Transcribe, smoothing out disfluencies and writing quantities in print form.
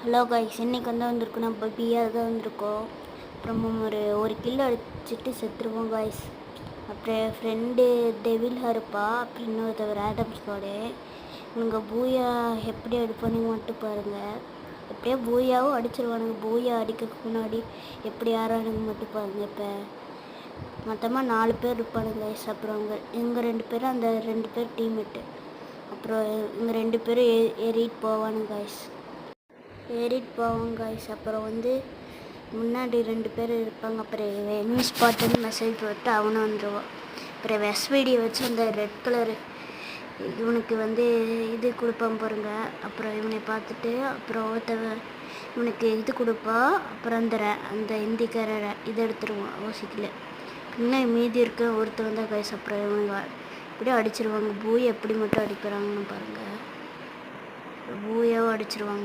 Hello guys, இன்றைக்கி வந்திருக்கோம். நம்ம பிஆர் தான் வந்திருக்கோம். அப்புறம் ஒரு கில் அடிச்சுட்டு செத்துருவோம் கைஸ். அப்புறம் என் ஃப்ரெண்டு டெவில் இருப்பா. அப்புறம் இன்னொருத்தவர் ஆடம் ஸ்குவாடு. இவங்க பூயா எப்படி அடிப்பானுங்க மட்டும் பாருங்கள். எப்படியோ பூயாவும் அடிச்சிருவானுங்க. பூயா அடிக்கிறதுக்கு முன்னாடி எப்படி ஆறானுங்க மட்டும் பாருங்கள். இப்போ மொத்தமாக 4 பேர் இருப்பானுங்க கைஸ். அப்புறம் இவங்க 2 பேரும், அந்த 2 பேர் டீம்மேட்டு. அப்புறம் இவங்க 2 பேரும் ஏறிட்டு போவானுங்க கைஸ். அப்புறம் முன்னாடி 2 பேர் இருப்பாங்க. அப்புறம் எனிமி ஸ்பாட்டுன்னு மெசேஜ் போட்டு அவனும் வந்துடுவான். அப்புறம் எஸ்விடி வச்சு அந்த ரெட் கலரு இவனுக்கு இது கொடுப்பான் பாருங்க. அப்புறம் இவனை பார்த்துட்டு அப்புறம் இவனுக்கு இது கொடுப்பா. அப்புறம் அந்த இந்திக்கார இதை எடுத்துருவான் ஓசிக்கல. இன்னும் மீதி இருக்க ஒருத்தவன் தான் கைஸ். அப்புறம் இவங்க இப்படியே அடிச்சிருவாங்க. பூயை எப்படி மட்டும் அடிக்கிறாங்கன்னு பாருங்கள். பூயாவும் அடிச்சிருவாங்க.